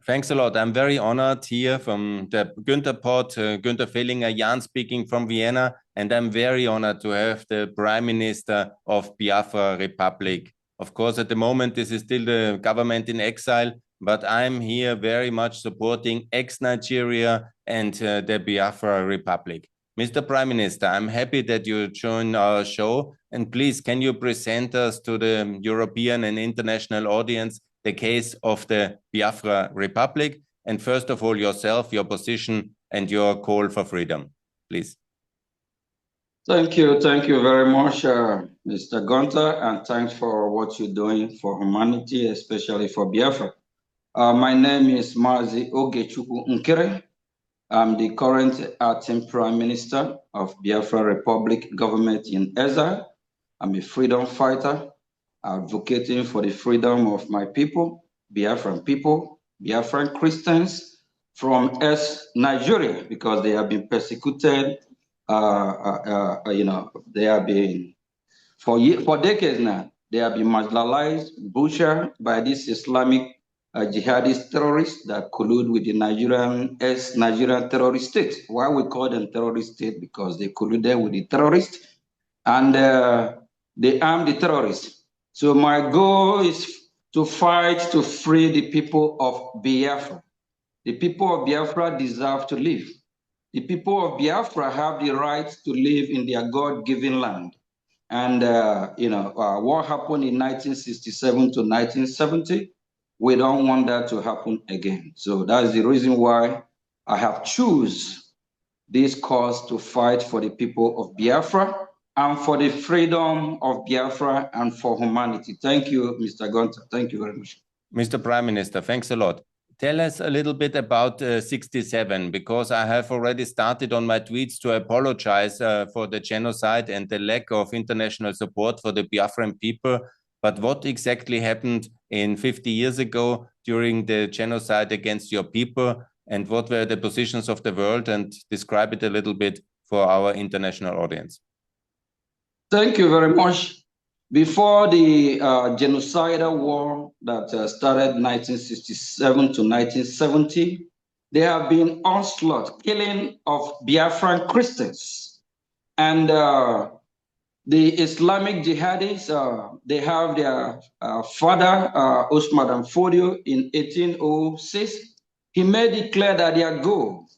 Thanks a lot. I'm very honored here from the Gunther pod, Gunther Fehlinger, Jan speaking from Vienna, and I'm very honored to have the Prime Minister of Biafra Republic. Of course, at the moment, this is still the government in exile, but I'm here very much supporting ex-Nigeria and the Biafra Republic. Mr. Prime Minister, I'm happy that you joined our show, and please, can you present us to the European and international audience the case of the Biafra Republic, and first of all, yourself, your position, and your call for freedom, please. Thank you very much, Mr. Gunther, and thanks for what you're doing for humanity, especially for Biafra. My name is Mazi Nnamdi. I'm the current acting Prime Minister of Biafra Republic government in Exile. I'm a freedom fighter, advocating for the freedom of my people, Biafran Christians from ex-Nigeria, because they have been persecuted. They have been, for decades now, they have been marginalized, butchered by this Islamic jihadist terrorists that collude with the ex-Nigerian terrorist state. Why we call them terrorist state? Because they colluded with the terrorists and they arm the terrorists. So my goal is to fight to free the people of Biafra. The people of Biafra deserve to live. The people of Biafra have the right to live in their God-given land. And what happened in 1967 to 1970, we don't want that to happen again. So that's the reason why I have chosen this cause to fight for the people of Biafra and for the freedom of Biafra and for humanity. Thank you, Mr. Gunther. Thank you very much. Mr. Prime Minister, thanks a lot. Tell us a little bit about 67, because I have already started on my tweets to apologize for the genocide and the lack of international support for the Biafran people. But what exactly happened in 50 years ago during the genocide against your people, and what were the positions of the world, and describe it a little bit for our international audience? Thank you very much. Before the genocidal war that started 1967 to 1970, there have been onslaught, killing of Biafran Christians. And the Islamic jihadists, they have their father, Osman Dan Fodio, in 1806. He made it clear that their goal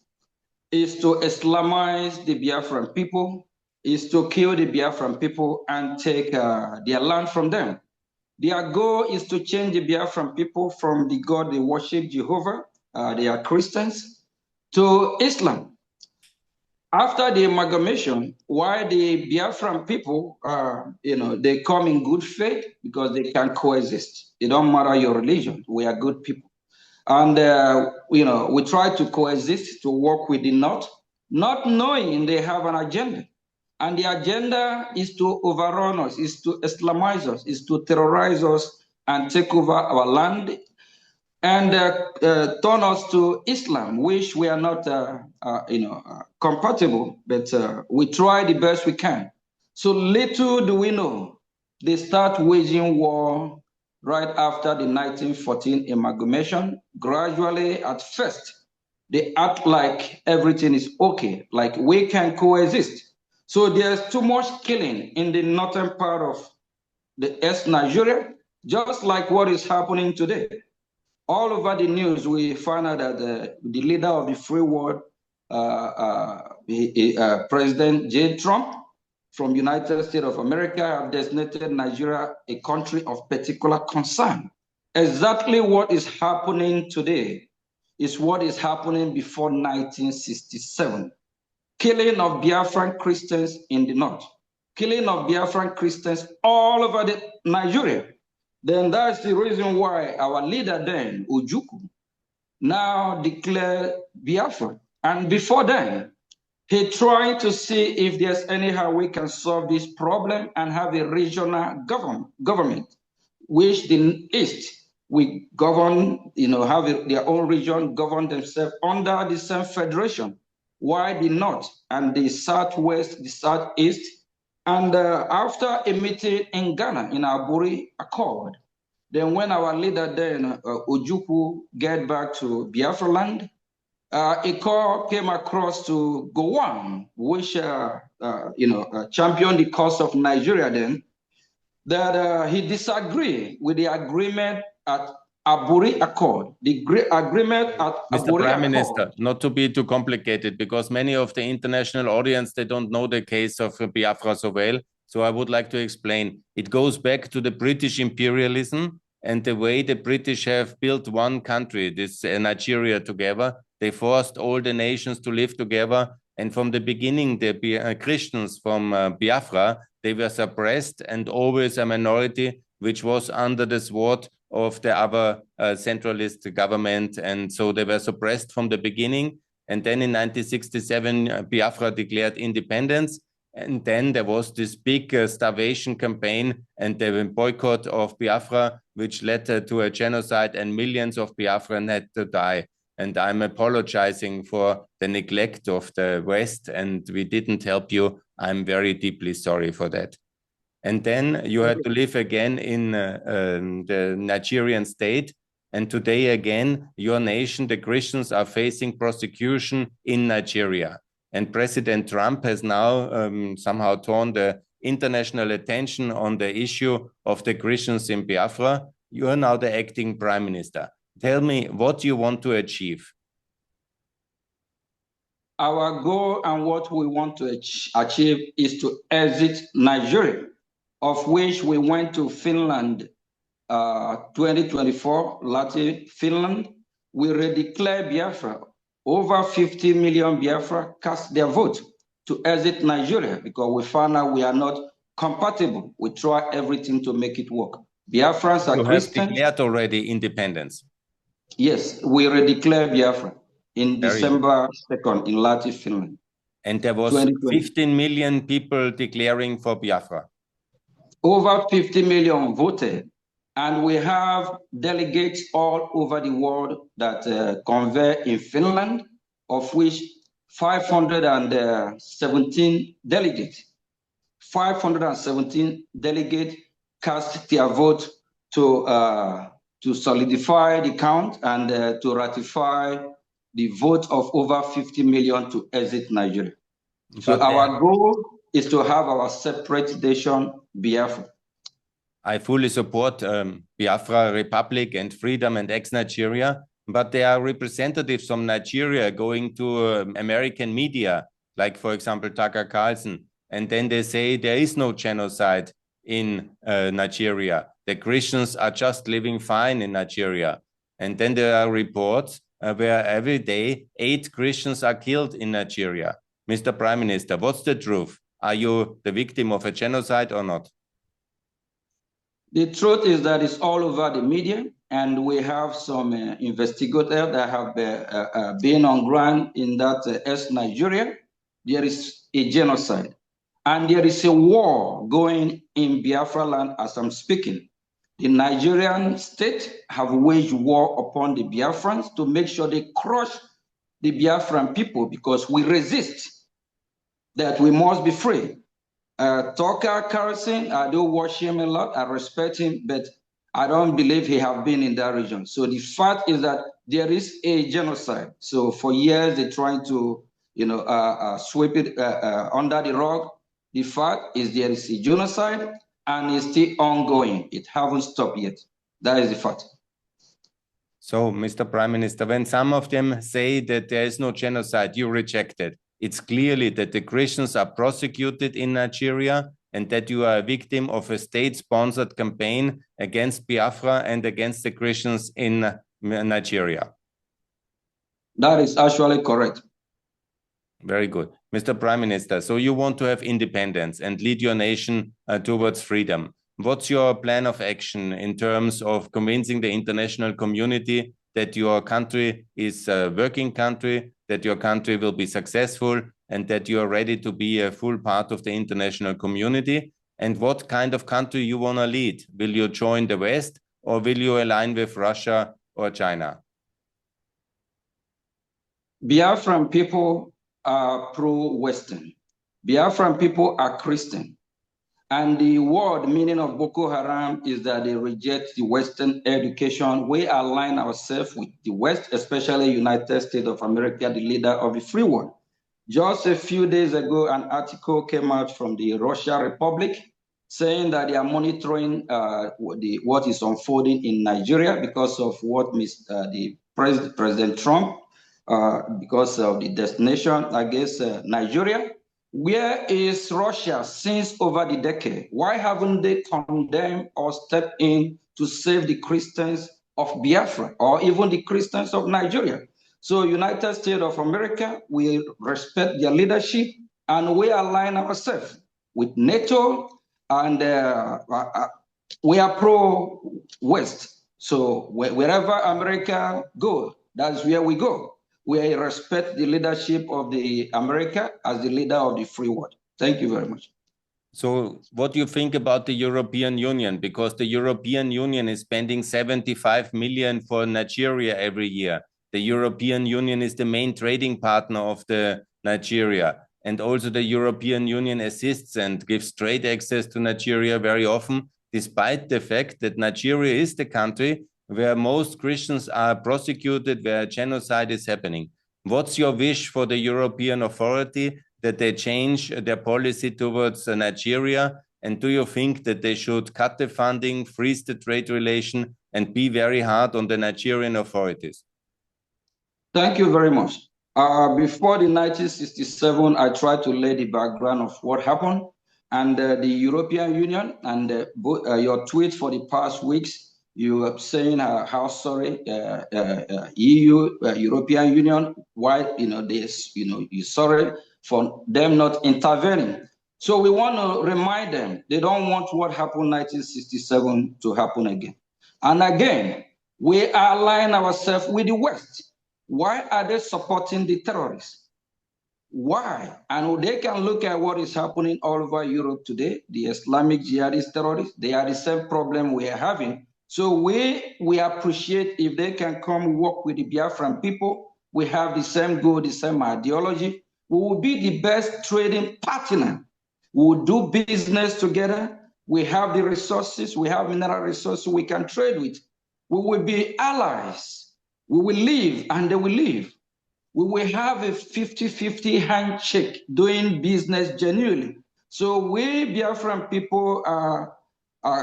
is to Islamize the Biafran people, is to kill the Biafran people and take their land from them. Their goal is to change the Biafran people from the God they worship, Jehovah, they are Christians, to Islam. After the amalgamation, why the Biafran people, they come in good faith because they can coexist. It don't matter your religion. We are good people. And, we try to coexist, to work with the North, not knowing they have an agenda. And the agenda is to overrun us, is to Islamize us, is to terrorize us and take over our land and turn us to Islam, which we are not, compatible, but we try the best we can. So little do we know, they start waging war right after the 1914 amalgamation. Gradually, at first, they act like everything is okay, like we can coexist. So there's too much killing in the northern part of the ex-Nigeria, just like what is happening today. All over the news, we find out that the leader of the free world, President J. Trump from United States of America, have designated Nigeria a country of particular concern. Exactly what is happening today is what is happening before 1967. Killing of Biafran Christians in the north, killing of Biafran Christians all over Nigeria. Then that's the reason why our leader then, Ojukwu, now declared Biafra. And before then, he tried to see if there's anyhow we can solve this problem and have a regional government, which the East we govern, have their own region, govern themselves under the same federation. Why the North and the Southwest, the Southeast, and after a meeting in Ghana in Aburi Accord, Then when our leader then, Ojukwu, get back to Biafra land, a call came across to Gowon, which championed the cause of Nigeria then, that he disagreed with the agreement at Aburi Accord. The agreement at Mr. Aburi Prime Accord. Minister, not to be too complicated, because many of the international audience, they don't know the case of Biafra so well. So I would like to explain. It goes back to the British imperialism and the way the British have built one country, this Nigeria, together. They forced all the nations to live together. And from the beginning, the Christians from Biafra, they were suppressed and always a minority, which was under the sword of the other centralist government. And so they were suppressed from the beginning. And then in 1967, Biafra declared independence. And then there was this big starvation campaign and the boycott of Biafra, which led to a genocide, and millions of Biafran had to die. And I'm apologizing for the neglect of the West, and we didn't help you. I'm very deeply sorry for that. And then you had to live again in the Nigerian state. And today again, your nation, the Christians, are facing persecution in Nigeria. And President Trump has now somehow torn the international attention on the issue of the Christians in Biafra. You are now the acting prime minister. Tell me what you want to achieve. Our goal and what we want to achieve is to exit Nigeria, of which we went to Finland 2024, Latin Finland. We redeclare Biafra. Over 50 million Biafra cast their vote to exit Nigeria because we found out we are not compatible. We try everything to make it work. Biafrans are Christians. You have declared already independence. Yes, we redeclare Biafra in December 2nd in Latin Finland. And there was 15 million people declaring for Biafra. Over 50 million voted. And we have delegates all over the world that convert in Finland, of which 517 delegates. 517 delegates cast their vote to solidify the count and to ratify the vote of over 50 million to exit Nigeria. So our goal is to have our separate nation, Biafra. I fully support Biafra Republic and freedom and ex-Nigeria, but there are representatives from Nigeria going to American media, like, for example, Tucker Carlson, and then they say there is no genocide in Nigeria. The Christians are just living fine in Nigeria. And then there are reports where every day 8 Christians are killed in Nigeria. Mr. Prime Minister, what's the truth? Are you the victim of a genocide or not? The truth is that it's all over the media, and we have some investigators that have been on ground in that ex-Nigeria. There is a genocide, and there is a war going in Biafra land as I'm speaking. The Nigerian state have waged war upon the Biafrans to make sure they crush the Biafran people because we resist that we must be free. Tucker Carlson, I do watch him a lot. I respect him, but I don't believe he have been in that region. So the fact is that there is a genocide. So for years they're trying to, sweep it under the rug. The fact is there is a genocide and it's still ongoing. It haven't stopped yet. That is the fact. So, Mr. Prime Minister, when some of them say that there is no genocide, you reject it. It's clearly that the Christians are prosecuted in Nigeria and that you are a victim of a state-sponsored campaign against Biafra and against the Christians in Nigeria. That is actually correct. Very good. Mr. Prime Minister, so you want to have independence and lead your nation towards freedom. What's your plan of action in terms of convincing the international community that your country is a working country, that your country will be successful, and that you are ready to be a full part of the international community? And what kind of country you want to lead? Will you join the West, or will you align with Russia or China? Biafran people are pro-Western. Biafran people are Christian. And the word meaning of Boko Haram is that they reject the Western education. We align ourselves with the West, especially United States of America, the leader of the free world. Just a few days ago, an article came out from the Russia Republic saying that they are monitoring what is unfolding in Nigeria because of what President Trump, because of the destination against Nigeria. Where is Russia since over the decade? Why haven't they condemned or stepped in to save the Christians of Biafra or even the Christians of Nigeria? So United States of America, we respect their leadership and we align ourselves with NATO, and we are pro-West. So wherever America goes, that's where we go. We respect the leadership of the America as the leader of the free world. Thank you very much. So what do you think about the European Union? Because the European Union is spending 75 million for Nigeria every year. The European Union is the main trading partner of the Nigeria. And also the European Union assists and gives trade access to Nigeria very often, despite the fact that Nigeria is the country where most Christians are prosecuted, where genocide is happening. What's your wish for the European authority, that they change their policy towards Nigeria? And do you think that they should cut the funding, freeze the trade relation, and be very hard on the Nigerian authorities? Thank you very much. Before the 1967, I tried to lay the background of what happened, and the European Union and your tweets for the past weeks, you are saying how sorry EU, European Union, why you're sorry for them not intervening. So we want to remind them they don't want what happened in 1967 to happen again. And again, we align ourselves with the West. Why are they supporting the terrorists? Why? And they can look at what is happening all over Europe today. The Islamic jihadist terrorists, they are the same problem we are having. So we appreciate if they can come work with the Biafran people. We have the same goal, the same ideology. We will be the best trading partner. We will do business together. We have the resources. We have mineral resources we can trade with. We will be allies. We will live and they will live. We will have a 50-50 handshake doing business genuinely. So we Biafran people are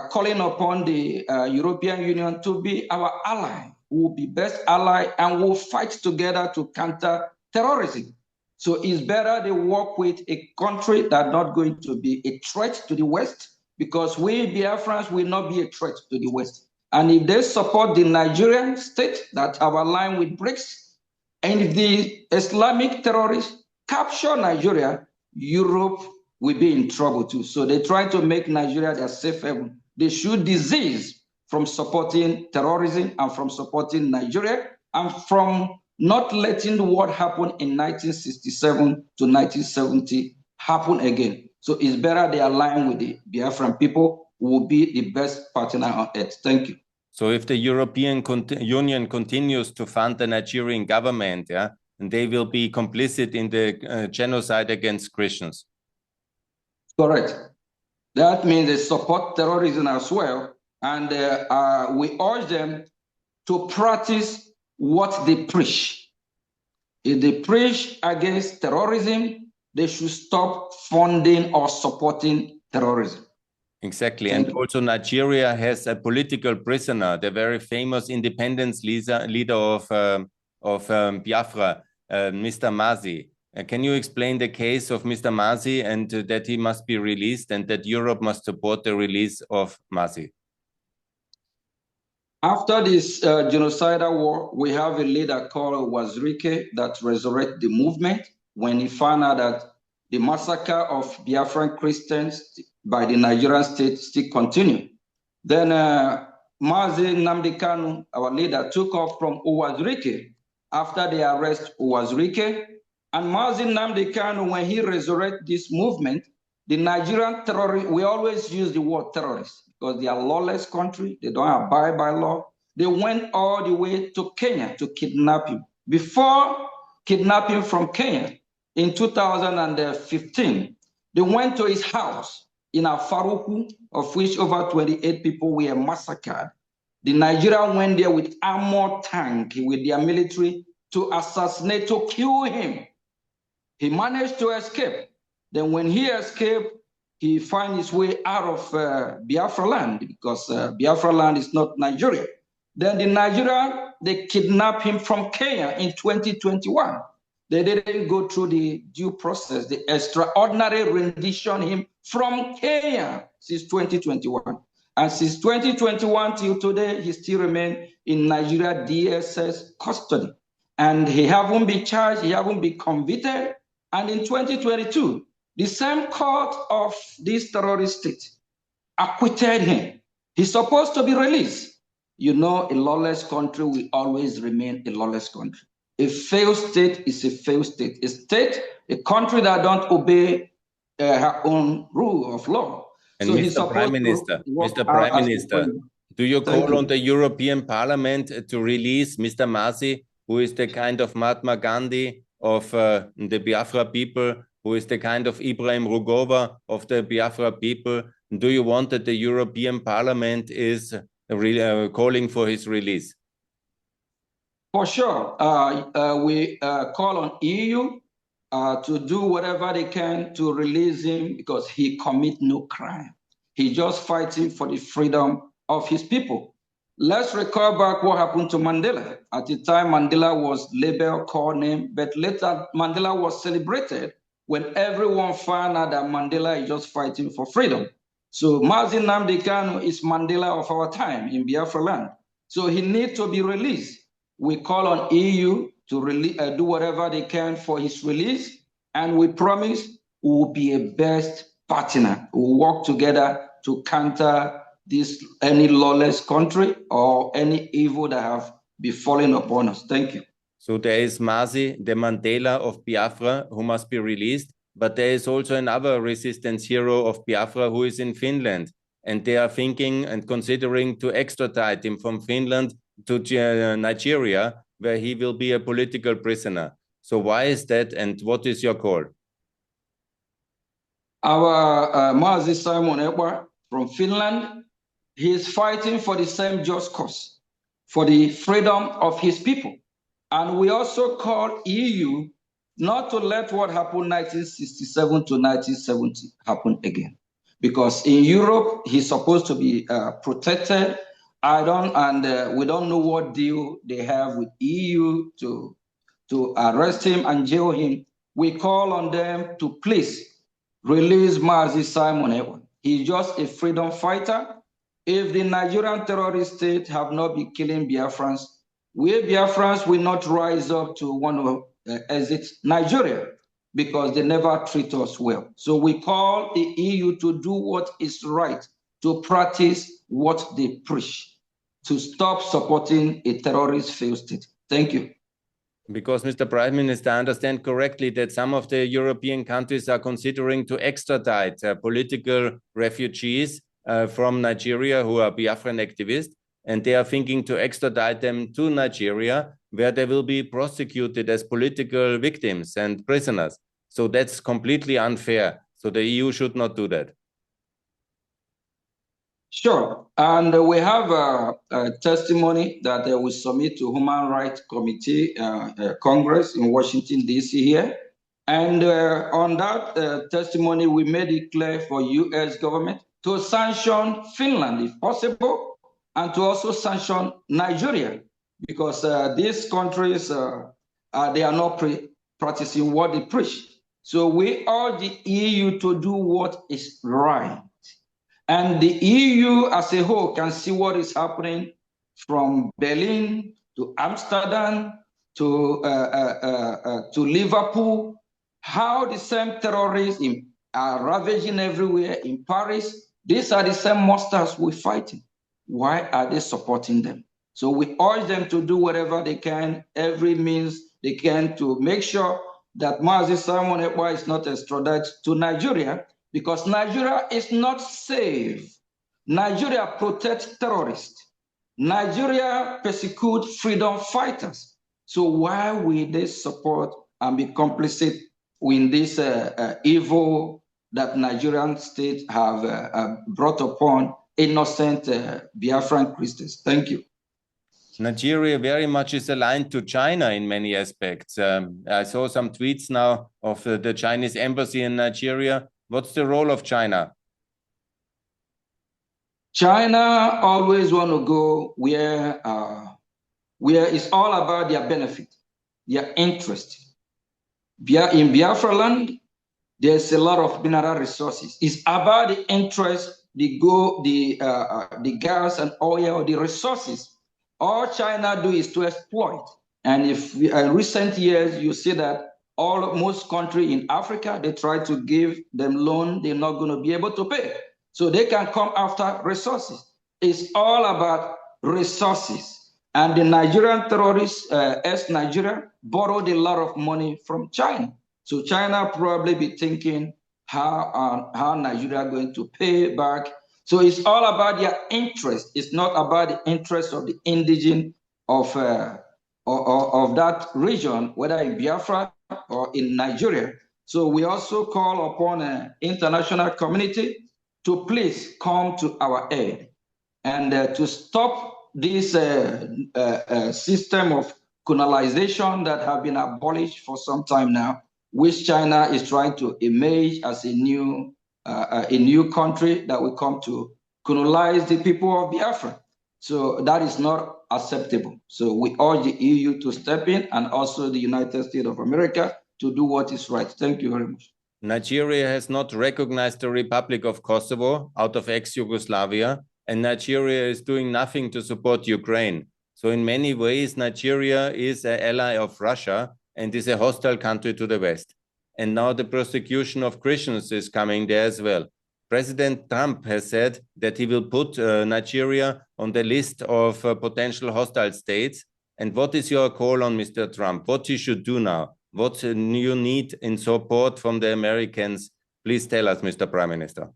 calling upon the European Union to be our ally. We will be best ally and we'll fight together to counter terrorism. So it's better they work with a country that's not going to be a threat to the West, because we Biafrans will not be a threat to the West. And if they support the Nigerian state that have aligned with BRICS, and if the Islamic terrorists capture Nigeria, Europe will be in trouble too. So they try to make Nigeria their safe haven. They should desist from supporting terrorism and from supporting Nigeria and from not letting what happened in 1967 to 1970 happen again. So it's better they align with the Biafran people, who will be the best partner on earth. Thank you. So if the European Union continues to fund the Nigerian government, and they will be complicit in the genocide against Christians. Correct. That means they support terrorism as well. And we urge them to practice what they preach. If they preach against terrorism, they should stop funding or supporting terrorism. Exactly. And also Nigeria has a political prisoner, the very famous independence leader of Biafra, Mr. Mazi. Can you explain the case of Mr. Mazi and that he must be released and that Europe must support the release of Mazi? After this genocidal war, we have a leader called Wazirike that resurrected the movement when he found out that the massacre of Biafran Christians by the Nigerian state still continue. Then Mazi Nnamdi Kanu, our leader, took off from Wazirike after the arrest of Wazirike. And Mazi Nnamdi Kanu, when he resurrected this movement, the Nigerian terrorists, we always use the word terrorists because they are a lawless country, they don't abide by law. They went all the way to Kenya to kidnap him. Before kidnapping from Kenya in 2015, they went to his house in Afaruku, of which over 28 people were massacred. The Nigerians went there with armored tank, with their military, to assassinate, to kill him. He managed to escape. Then when he escaped, he found his way out of Biafra land, because Biafra land is not Nigeria. Then the Nigerian, they kidnapped him from Kenya in 2021. They didn't go through the due process, the extraordinary rendition him from Kenya since 2021. And since 2021 till today, he still remains in Nigeria DSS custody. And he haven't been charged, he haven't been convicted. And in 2022, the same court of this terrorist state acquitted him. He's supposed to be released. You know, a lawless country will always remain a lawless country. A failed state is a failed state. A country that don't obey her own rule of law. And so Mr. Prime Minister, do you call on the European Parliament to release Mr. Mazi, who is the kind of Mahatma Gandhi of the Biafra people, who is the kind of Ibrahim Rugova of the Biafra people? Do you want that the European Parliament is calling for his release? For sure. We call on EU to do whatever they can to release him, because he commit no crime. He's just fighting for the freedom of his people. Let's recall back what happened to Mandela. At the time, Mandela was labeled, called name, but later Mandela was celebrated when everyone found out that Mandela is just fighting for freedom. So Mazi Nnamdi Kanu is Mandela of our time in Biafra land. So he needs to be released. We call on EU to do whatever they can for his release, and we promise we will be a best partner. We will work together to counter any lawless country or any evil that have befallen upon us. Thank you. So there is Mazi, the Mandela of Biafra, who must be released, but there is also another resistance hero of Biafra who is in Finland, and they are thinking and considering to extradite him from Finland to Nigeria, where he will be a political prisoner. So why is that, and what is your call? Our Mazi Simon Ekpa from Finland, he is fighting for the same just cause, for the freedom of his people. And we also call EU not to let what happened 1967 to 1970 happen again. Because in Europe, he's supposed to be protected. We don't know what deal they have with EU to arrest him and jail him. We call on them to please release Mazi Simon Ekpa. He's just a freedom fighter. If the Nigerian terrorist state have not been killing Biafrans, we Biafrans will not rise up to want to exit Nigeria, because they never treat us well. So we call the EU to do what is right, to practice what they preach, to stop supporting a terrorist failed state. Thank you. Because, Mr. Prime Minister, I understand correctly that some of the European countries are considering to extradite political refugees from Nigeria who are Biafran activists, and they are thinking to extradite them to Nigeria, where they will be prosecuted as political victims and prisoners. So that's completely unfair. So the EU should not do that. Sure. And we have a testimony that we submit to Human Rights Committee Congress in Washington, D.C. here. And on that testimony, we made it clear for U.S. government to sanction Finland, if possible, and to also sanction Nigeria, because these countries, they are not practicing what they preach. So we urge the EU to do what is right. And the EU as a whole can see what is happening from Berlin to Amsterdam to Liverpool, how the same terrorists are ravaging everywhere in Paris. These are the same monsters we're fighting. Why are they supporting them? So we urge them to do whatever they can, every means they can, to make sure that Mazi Simon Ekpa is not extradited to Nigeria, because Nigeria is not safe. Nigeria protects terrorists. Nigeria persecutes freedom fighters. So why will they support and be complicit in this evil that Nigerian state have brought upon innocent Biafran Christians. Thank you. Nigeria very much is aligned to China in many aspects. I saw some tweets now of the Chinese embassy in Nigeria. What's the role of China? China always want to go where it's all about their benefit, their interest. In Biafra land, there's a lot of mineral resources. It's about the interest, the gas and oil, the resources. All China do is to exploit. And if in recent years, you see that most countries in Africa, they try to give them loan, they're not going to be able to pay. So they can come after resources. It's all about resources. And the Nigerian terrorists, ex-Nigeria, borrowed a lot of money from China. So China probably be thinking how Nigeria are going to pay back. So it's all about their interest. It's not about the interest of the indigenous of that region, whether in Biafra or in Nigeria. So we also call upon an international community to please come to our aid and to stop this system of colonialization that have been abolished for some time now, which China is trying to emerge as a new country that will come to colonize the people of Biafra. So that is not acceptable. So we urge the EU to step in and also the United States of America to do what is right. Thank you very much. Nigeria has not recognized the Republic of Kosovo out of ex-Yugoslavia, and Nigeria is doing nothing to support Ukraine. So in many ways, Nigeria is an ally of Russia and is a hostile country to the West. And now the persecution of Christians is coming there as well. President Trump has said that he will put Nigeria on the list of potential hostile states. And what is your call on Mr. Trump? What he should do now? What you need in support from the Americans? Please tell us, Mr. Prime Minister.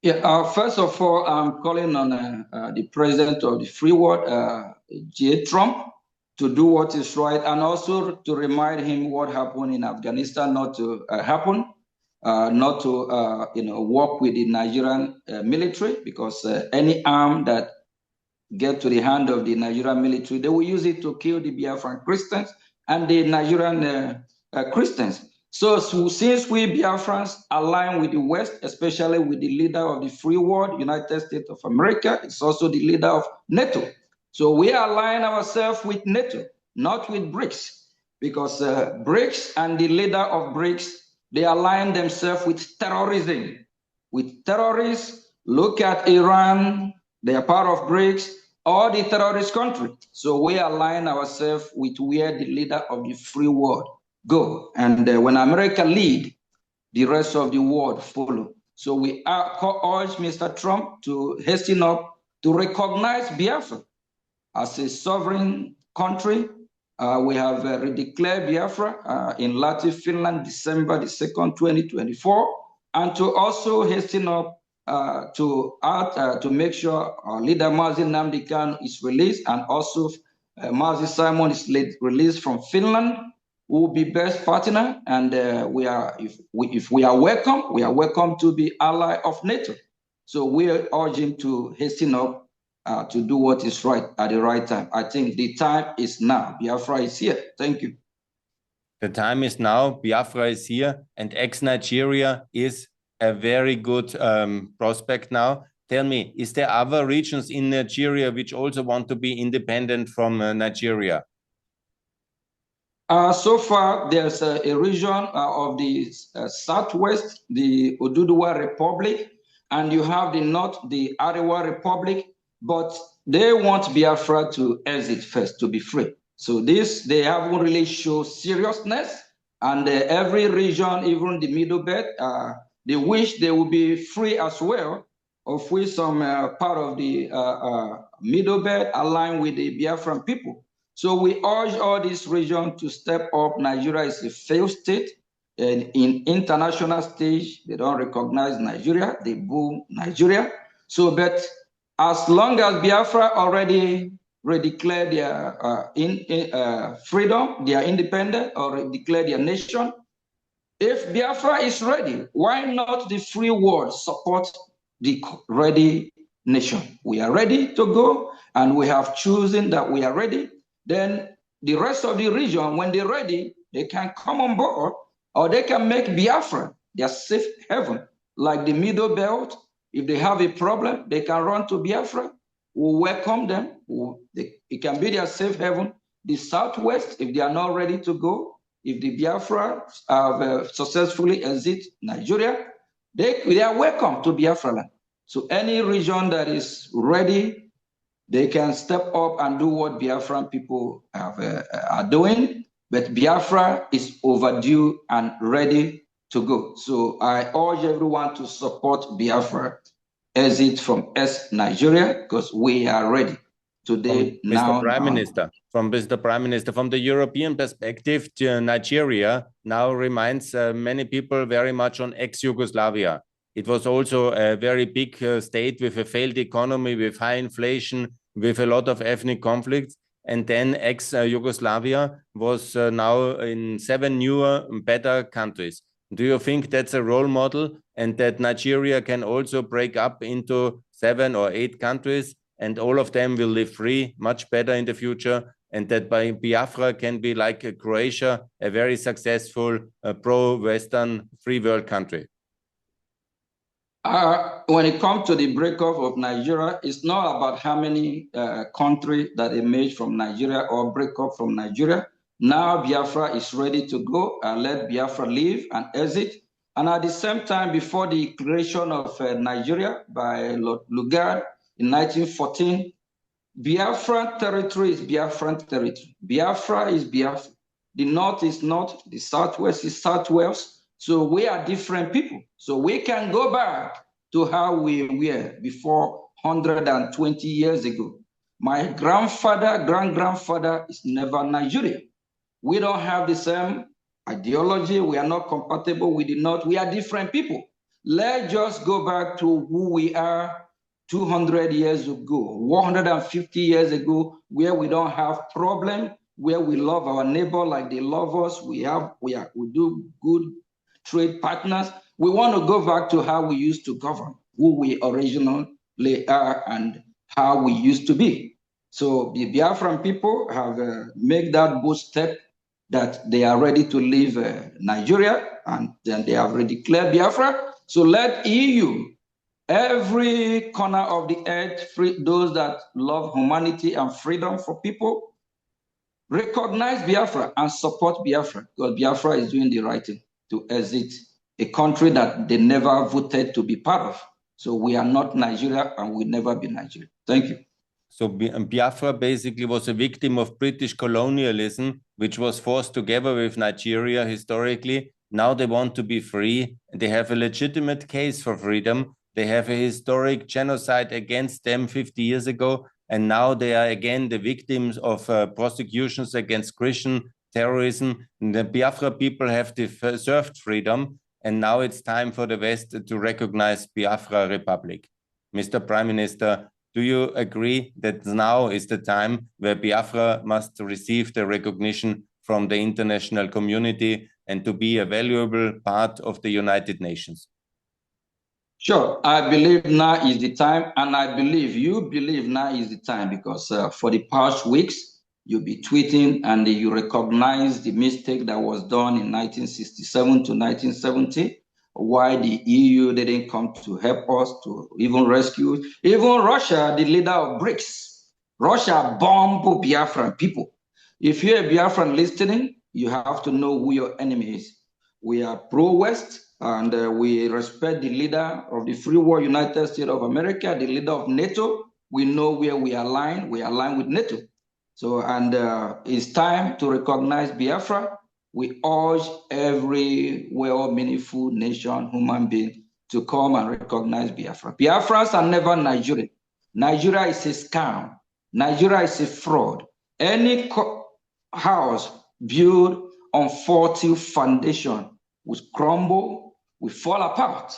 Yeah, first of all, I'm calling on the president of the free world, J. Trump, to do what is right, and also to remind him what happened in Afghanistan not to happen, not to work with the Nigerian military, because any arm that get to the hand of the Nigerian military, they will use it to kill the Biafran Christians and the Nigerian Christians. So since we Biafrans align with the West, especially with the leader of the free world, United States of America, it's also the leader of NATO. So we align ourselves with NATO, not with BRICS, because BRICS and the leader of BRICS, they align themselves with terrorism. With terrorists, look at Iran, they are part of BRICS, or the terrorist country. So we align ourselves with where the leader of the free world go. And when America lead, the rest of the world follow. So we urge Mr. Trump to hasten up to recognize Biafra as a sovereign country. We have redeclared Biafra in Latin Finland, December the 2nd, 2024, and to also hasten up to make sure our leader Mazi Nnamdi Kanu is released, and also Mazi Simon is released from Finland, who will be best partner. And if we are welcome to be ally of NATO. So we urge him to hasten up to do what is right at the right time. I think the time is now. Biafra is here. Thank you. The time is now. Biafra is here, and ex-Nigeria is a very good prospect now. Tell me, is there other regions in Nigeria which also want to be independent from Nigeria? So far, there's a region of the southwest, the Oduduwa Republic, and you have the north, the Arewa Republic, but they want Biafra to exit first, to be free. So they haven't really shown seriousness, and every region, even the Middle Belt, they wish they would be free as well, of which some part of the Middle Belt align with the Biafran people. So we urge all these regions to step up. Nigeria is a failed state. And in international stage, they don't recognize Nigeria, they boo Nigeria. So, but as long as Biafra already declared their freedom, their independence, or declared their nation, If Biafra is ready, why not the free world support the ready nation? We are ready to go, and we have chosen that we are ready. Then the rest of the region, when they're ready, they can come on board, or they can make Biafra their safe haven, like the Middle Belt. If they have a problem, they can run to Biafra. We'll welcome them. It can be their safe haven. The Southwest, if they are not ready to go, if the Biafra have successfully exit Nigeria, they are welcome to Biafra land. So any region that is ready, they can step up and do what Biafran people are doing. But Biafra is overdue and ready to go. So I urge everyone to support Biafra exit from Nigeria, because we are ready today. Mr. Prime Minister, from the European perspective, Nigeria now reminds many people very much on ex-Yugoslavia. It was also a very big state with a failed economy, with high inflation, with a lot of ethnic conflicts. And then ex-Yugoslavia was now in 7 newer, better countries. Do you think that's a role model, and that Nigeria can also break up into 7 or 8 countries, and all of them will live free, much better in the future, and that Biafra can be like Croatia, a very successful pro-Western free world country? When it comes to the breakup of Nigeria, it's not about how many countries that emerge from Nigeria or break up from Nigeria. Now Biafra is ready to go, and let Biafra leave and exit. And at the same time, before the creation of Nigeria by Lord Lugard in 1914, Biafran territory is Biafran territory. Biafra is Biafra. The North is North, the Southwest is Southwest. So we are different people. So we can go back to how we were before 120 years ago. My grandfather, grand-grandfather is never Nigerian. We don't have the same ideology. We are not compatible with the North. We are different people. Let's just go back to who we are 200 years ago, 150 years ago, where we don't have problem, where we love our neighbor like they love us. We do good trade partners. We want to go back to how we used to govern, who we originally are, and how we used to be. So the Biafran people have made that bold step that they are ready to leave Nigeria, and then they have already declared Biafra. So let EU, every corner of the earth, those that love humanity and freedom for people, recognize Biafra and support Biafra, because Biafra is doing the right thing to exit a country that they never voted to be part of. So we are not Nigeria, and will never be Nigeria. Thank you. So Biafra basically was a victim of British colonialism, which was forced together with Nigeria historically. Now they want to be free. They have a legitimate case for freedom. They have a historic genocide against them 50 years ago. And now they are again the victims of prosecutions against Christian terrorism. And the Biafra people have deserved freedom. And now it's time for the West to recognize Biafra Republic. Mr. Prime Minister, do you agree that now is the time where Biafra must receive the recognition from the international community and to be a valuable part of the United Nations? Sure. I believe now is the time, and I believe you believe now is the time, because for the past weeks, you'll be tweeting and you recognize the mistake that was done in 1967 to 1970. Why the EU didn't come to help us to even rescue. Even Russia, the leader of BRICS, Russia bombed Biafran people. If you're a Biafran listening, you have to know who your enemy is. We are pro-West, and we respect the leader of the free world United States of America, the leader of NATO. We know where we align. We align with NATO. So, and it's time to recognize Biafra. We urge every well-meaningful nation, human being, to come and recognize Biafra. Biafrans are never Nigerian. Nigeria is a scam. Nigeria is a fraud. Any house built on faulty foundation will crumble, will fall apart.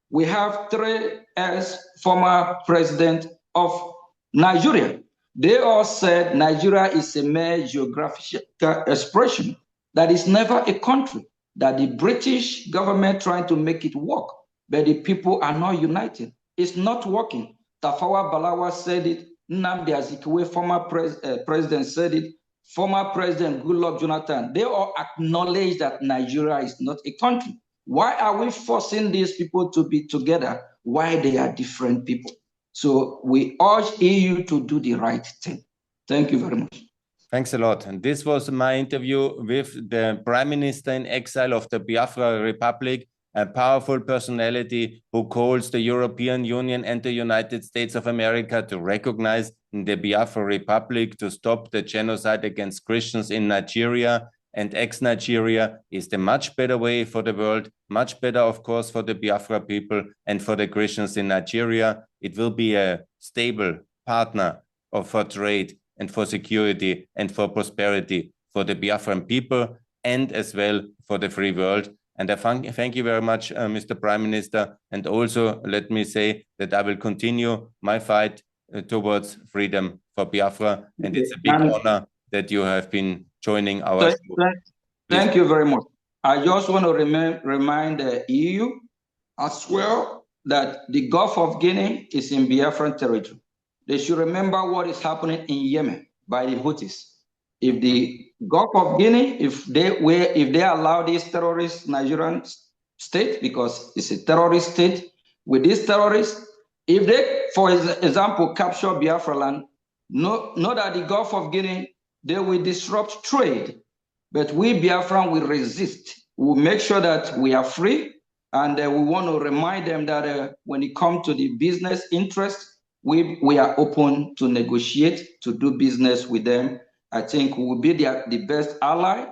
We have 3 ex-former presidents of Nigeria. They all said Nigeria is a mere geographical expression, that is never a country. that the British government trying to make it work, but the people are not united. It's not working. Tafawa Balewa said it. Nnamdi Azikiwe, former president, said it. Former President Goodluck Jonathan. They all acknowledge that Nigeria is not a country. Why are we forcing these people to be together? Why they are different people? So we urge EU to do the right thing. Thank you very much. Thanks a lot. And this was my interview with the Prime Minister in exile of the Biafra Republic, a powerful personality who calls the European Union and the United States of America to recognize the Biafra Republic, to stop the genocide against Christians in Nigeria. And ex-Nigeria is the much better way for the world, much better, of course, for the Biafra people and for the Christians in Nigeria. It will be a stable partner for trade and for security and for prosperity for the Biafran people and as well for the free world. And I thank you very much, Mr. Prime Minister. And also let me say that I will continue my fight towards freedom for Biafra. And it's a big honor that you have been joining our show. Thank you very much. I just want to remind the EU as well that the Gulf of Guinea is in Biafran territory. They should remember what is happening in Yemen by the Houthis. If the Gulf of Guinea, if they allow this terrorist Nigerian state, because it's a terrorist state, with these terrorists, if they, for example, capture Biafra land, know that the Gulf of Guinea, they will disrupt trade. But we Biafran will resist. We will make sure that we are free. And we want to remind them that when it comes to the business interest, we are open to negotiate, to do business with them. I think we will be the best ally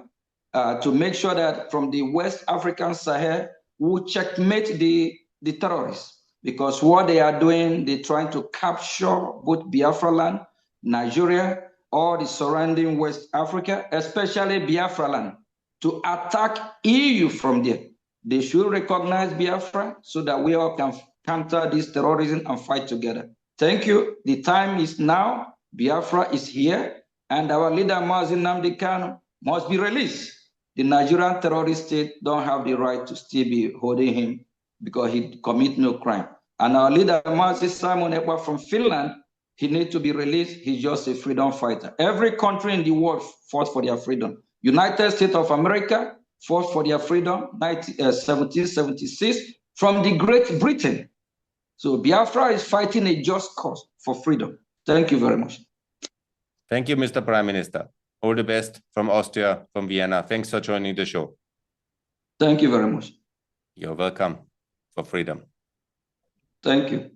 to make sure that from the West African Sahel, we will checkmate the terrorists. Because what they are doing, they're trying to capture both Biafra land, Nigeria, or the surrounding West Africa, especially Biafra land, to attack EU from there. They should recognize Biafra so that we all can counter this terrorism and fight together. Thank you. The time is now. Biafra is here. And our leader, Mazi Nnamdi Kanu, must be released. The Nigerian terrorist state don't have the right to still be holding him because he commit no crime. And our leader, Mazi Simon Ekpa from Finland, he needs to be released. He's just a freedom fighter. Every country in the world fought for their freedom. United States of America fought for their freedom, 1776, from the Great Britain. So Biafra is fighting a just cause for freedom. Thank you very much. Thank you, Mr. Prime Minister. All the best from Austria, from Vienna. Thanks for joining the show. Thank you very much. You're welcome for freedom. Thank you.